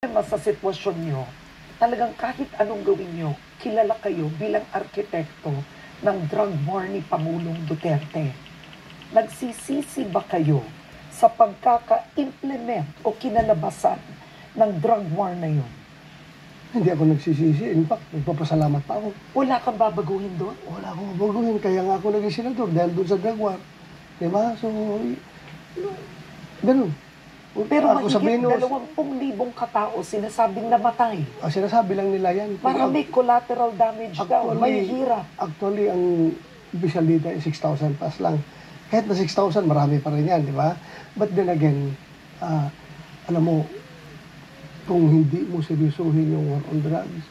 Sa sitwasyon nyo, talagang kahit anong gawin nyo, kilala kayo bilang arkitekto ng drug war ni Pangulong Duterte. Nagsisisi ba kayo sa pagkaka-implement o kinalabasan ng drug war na yun? Hindi ako nagsisisi. In fact, nagpapasalamat pa ako. Wala kang babaguhin doon? Wala akong babaguhin. Kaya nga ako naging senador dahil doon sa drug war. Diba? So, ganun. Pero ako mahigit 20,000 katao sinasabing namatay. Sinasabi lang nila yan. Marami collateral damage daw. May hirap. Actually, ang official data ay 6,000 pas lang. Kahit na 6,000, marami pa rin yan, di ba? But then again, alam mo, kung hindi mo seryosohin yung war on drugs,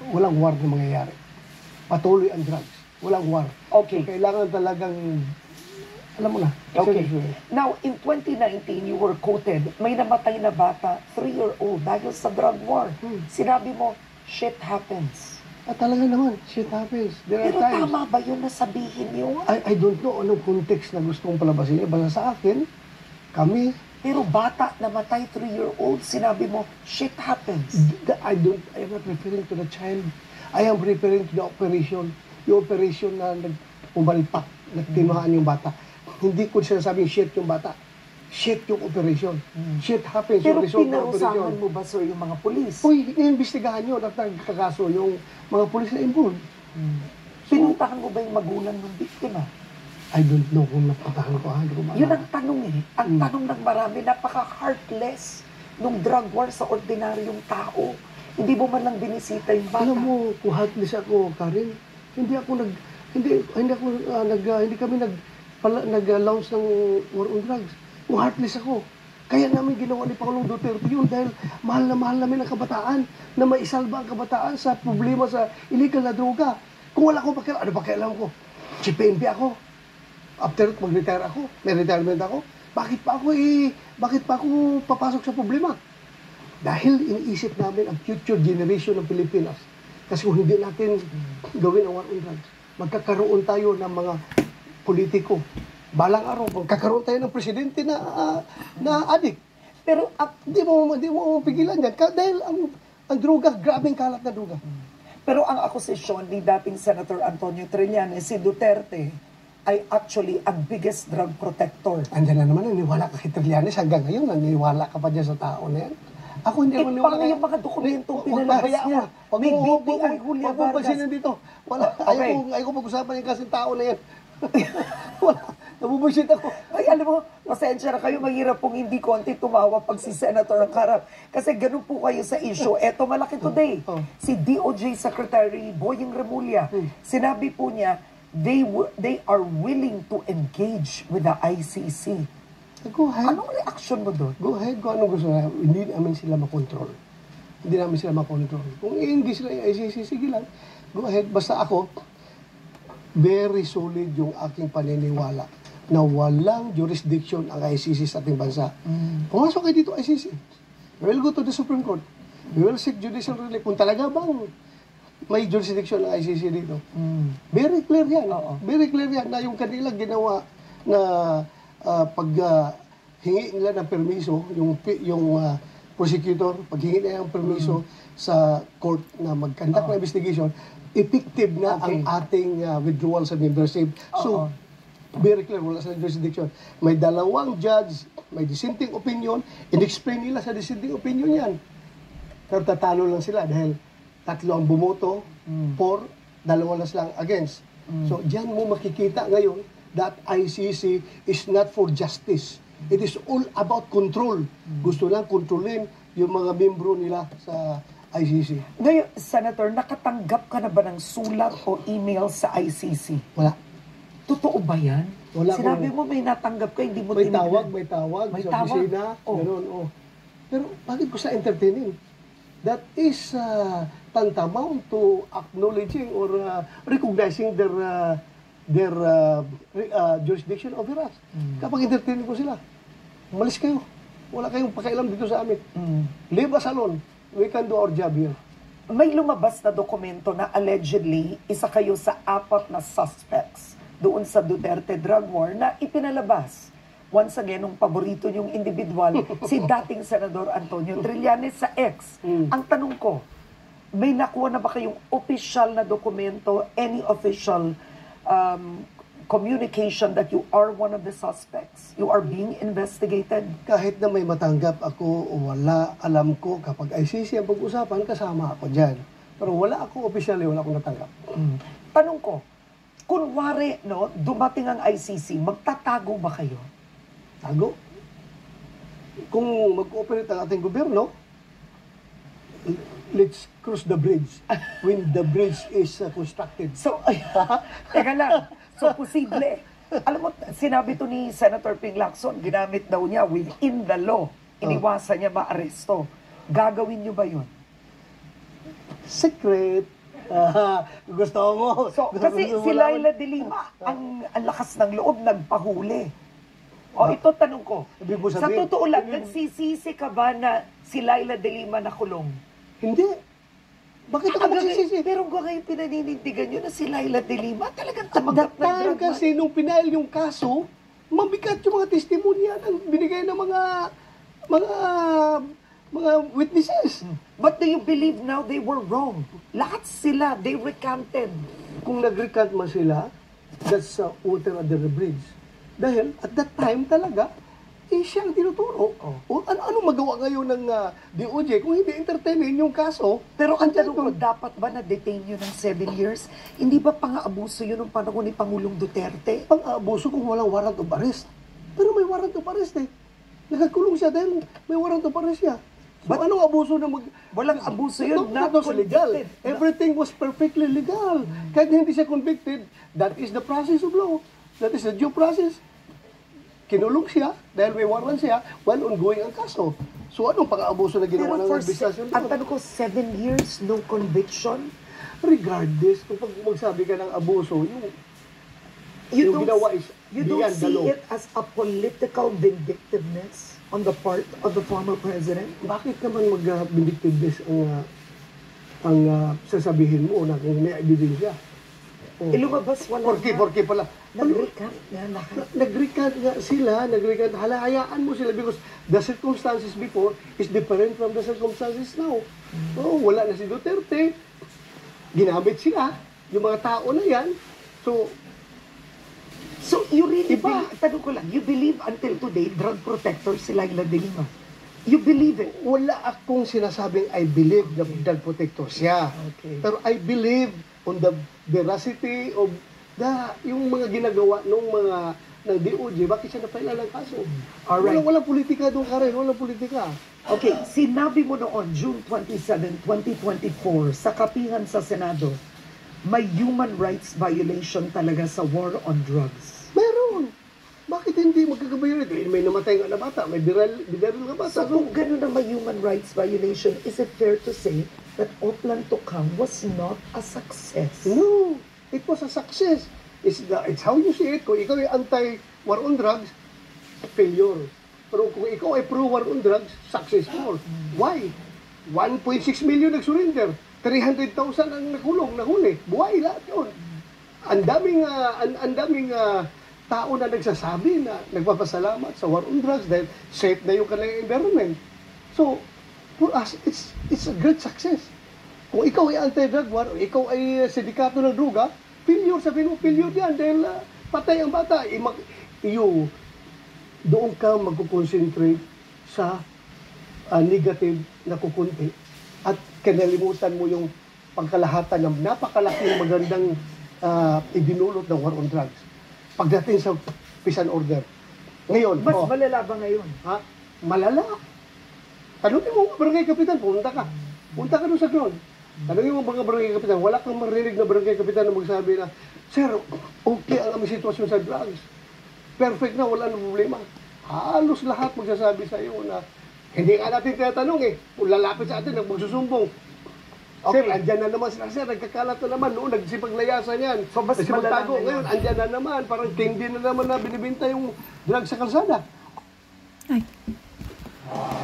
walang war na mangyayari. Patuloy ang drugs. Walang war. Okay. So, kailangan talagang, alam mo na. Okay. Now, in 2019, you were quoted, may namatay na bata, 3-year-old, dahil sa drug war. Sinabi mo, shit happens. Talaga naman, shit happens. Pero tama ba yun na sabihin yun? I don't know anong context na gusto kong palabasin niya. Basta sa akin, kami... Pero bata, namatay, 3-year-old, sinabi mo, shit happens. I am not referring to the child. I am referring to the operation. Yung operation na umalpak, nagtinuhaan yung bata. Hindi ko sinasabing shit yung bata. Shit yung operation. Shit happens. Pero yung pinarusahan mo ba, sir, yung mga polis? Uy, iimbestigahan nyo at nagkakaso yung mga polis na involved. Pinuntahan mo ba yung magulang ng biktima? I don't know kung napatahan ko. Yun ang tanong eh. Ang tanong ng marami, napaka-heartless nung drug war sa ordinaryong tao. Hindi mo man lang binisita yung bata. Alam mo, kung heartless ako, Karen, hindi kami nag-launch ng war on drugs. Kung heartless ako. Kaya namin ginawa ni Pangulong Duterte yun dahil mahal na mahal namin ang kabataan na maisalba ang kabataan sa problema sa illegal na droga. Kung wala akong pakialam, ano pakialam ko? Si PNP ako. After mag-retire ako, may retirement ako, bakit pa ako papasok sa problema? Dahil iniisip namin ang future generation ng Pilipinas. Kasi kung hindi natin gawin ang war on drugs, magkakaroon tayo ng mga politiko. Balang araw, magkakaroon tayo ng presidente na adik. Pero hindi mo pigilan yan. Dahil ang droga, grabing kalat na droga. Pero ang akusasyon ni dating Senator Antonio Trillanes, si Duterte, ay actually ang biggest drug protector. Andiyan na naman, naniwala ka kay Trillanes hanggang ngayon, naniwala ka pa dyan sa tao na yan. Ako hindi ako naniwala. Paano yung mga dokumentong pinalabas niya? May BPI Julia Vargas. Dito. Wala. Okay. Ayaw ko pag-usapan yung kasing tao na yan. Wala. Nabubullshit ako. Ay, alam mo, pasensya na kayo, mahirap pong hindi konti tumawa pag si Senator ang karap. Kasi ganun po kayo sa issue. Eto, malaki today. Si DOJ Secretary Boying Remulla, sinabi po niya, they are willing to engage with the ICC. Go ahead. Anong reaction mo doon? Go ahead. Kung anong gusto na, hindi namin sila makontrol. Hindi namin sila makontrol. Kung i-engage sila yung ICC, sige lang. Go ahead. Basta ako, very solid yung aking paniniwala na walang jurisdiction ang ICC sa ating bansa. Pumasok kayo dito ICC. We will go to the Supreme Court. We will seek judicial relief. Kung talaga bang may jurisdiction ng ICC dito. Very clear yan. Very clear yan na yung kanila ginawa na paghingi nila ng permiso, yung prosecutor, paghingi nila ng permiso sa court na mag-conduct ng investigation, effective na ang ating withdrawal sa membership. So, very clear, wala sa jurisdiction. May dalawang judge, may dissenting opinion, in-explain nila sa dissenting opinion yan. Pero tatalo lang sila dahil tatlo ang bumoto for, dalawa na silang against. So, diyan mo makikita ngayon that ICC is not for justice. It is all about control. Gusto lang kontrolin yung mga membro nila sa ICC. Ngayon, Senator, nakatanggap ka na ba ng sulat o email sa ICC? Wala. Totoo ba yan? Wala. Sinabi mo may natanggap ka, hindi mo may tinignan. may tawag. May sa tawag? opisina, gano'n, Pero bakit ko sa entertaining? That is tantamount to acknowledging or recognizing their jurisdiction over us. Kapag entertaining ko sila, malis kayo. Wala kayong pakialam dito sa amin. Leave us alone. We can do our job here. May lumabas na dokumento na allegedly isa kayo sa 4 na suspects doon sa Duterte drug war na ipinalabas once again, yung paborito niyong individual, si dating Senador Antonio Trillanes sa X. Ang tanong ko, may nakuha na ba kayong official na dokumento, any official communication that you are one of the suspects? You are being investigated? Kahit na may matanggap ako o wala, alam ko kapag ICC ang pag-usapan, kasama ako dyan. Pero wala ako officially, wala akong natanggap. Tanong ko, kunwari, no, dumating ang ICC, magtatago ba kayo? Tago. Kung mag-cooperate ang ating gobyerno, let's cross the bridge when the bridge is constructed. So, teka lang. So, posible. Alam mo, sinabi to ni Senator Ping Lacson, ginamit daw niya within the law. Iniwasan niya maaresto. Gagawin niyo ba yun? Secret. Gusto mo. So, Gusto kasi mo si malaman? Laila de Lima, ang lakas ng loob, nagpahuli. O, ito tanong ko. Ibig mo Sa sabihin, totoo lang, nagsisisi ka ba na si Laila de Lima nakulong? Hindi. Bakit ako magsisisi? Pero ngayon pinaninindigan nyo na si Laila de Lima talagang At that tumanggap ng time drug kasi nung pinail yung kaso, mabigat yung mga testimonya ng binigay ng mga witnesses. But do you believe now they were wrong? Lahat sila, they recanted. Kung nag-recant man sila, that's water under the bridge. Dahil at that time talaga, siya ang tinuturo. O ano magawa ngayon ng DOJ kung hindi entertainin yung kaso? Pero ang andyan tanong ko, doon. dapat ba na-detain yun ng 7 years? Hindi ba pang-aabuso yun ng panahon ni Pangulong Duterte? Pang-aabuso kung walang warrant of arrest. Pero may warrant of arrest eh. Nakakulong siya dahil may warrant of arrest siya. So anong abuso na Walang abuso yun, Not not legal. convicted. Everything was perfectly legal. Kahit hindi siya convicted, that is the process of law. That is the due process. Kinulong siya dahil may warrant siya while ongoing ang kaso. So anong pang-abuso na Pero ginawa ng for, administrasyon? ang tanong ko, 7 years, no conviction? Regardless, kung pag magsabi ka ng abuso, yung You ginawa is you don't beyond the see law. it as a political vindictiveness on the part of the former president? Bakit naman mag-vindictiveness ang sasabihin mo na kung may ebidensya? Oh. Ilumabas wala Porke pala. Nag-recant nga lahat. Nag-recant nga sila, hayaan mo sila because the circumstances before is different from the circumstances now. Oh, wala na si Duterte. Ginamit sila, yung mga tao na yan. So, you really Iba. tanong ko lang, you believe until today, drug protector si Laila de Lima? You believe it? Wala akong sinasabing I believe na drug protector siya. Okay. Pero I believe on the veracity of yung mga ginagawa ng DOJ, bakit siya napaila ng kaso? Alright. Walang politika doon, Karen. Walang politika. Okay, sinabi mo noon, June 27, 2024, sa kapihan sa Senado, may human rights violation talaga sa war on drugs. Meron. Bakit hindi magkakabayo nito? May namatay nga na bata, may biral nga bata. So kung gano'n na may human rights violation, is it fair to say that Oplan Tocang was not a success? No, it was a success. It's how you see it. Kung ikaw ay anti-war on drugs, failure. Pero kung ikaw ay pro-war on drugs, successful. Why? 1.6 million nag-surrender. 300,000 ang nahuli. Buhay lahat yun. Ang daming tao na nagsasabi na nagpapasalamat sa war on drugs dahil safe na yung kanilang environment. So, for us, it's a great success. Kung ikaw ay anti-drug war, o ikaw ay sindikato ng droga, failure, sabihin mo, failure yan dahil patay ang bata. Doon ka magkukonsentrate sa negative na kukunti at kinalimutan mo yung pagkalahatan ng napakalaking magandang idinulot ng war on drugs. Pagdating sa peace and order. Ngayon, Mas malala ba ngayon? malala. Tanungin mo, barangay kapitan, punta ka. Punta ka doon sa ground. Tanungin mo mga barangay kapitan, wala kang marinig na barangay kapitan na magsabi na, Sir, okay ang aming sitwasyon sa drugs. Perfect na, wala nang problema. Halos lahat magsasabi sa iyo na, hindi nga natin tinatanong kung lalapit sa atin, magsusumbong. Okay. Sir, andyan na naman sila, sir, nagkakalat na naman, nagsipaglayasan yan. So, mas malala Nagsipagtago. na Ngayon, andyan na naman, parang king din na naman na binibinta yung drugs sa kalsada. Ay.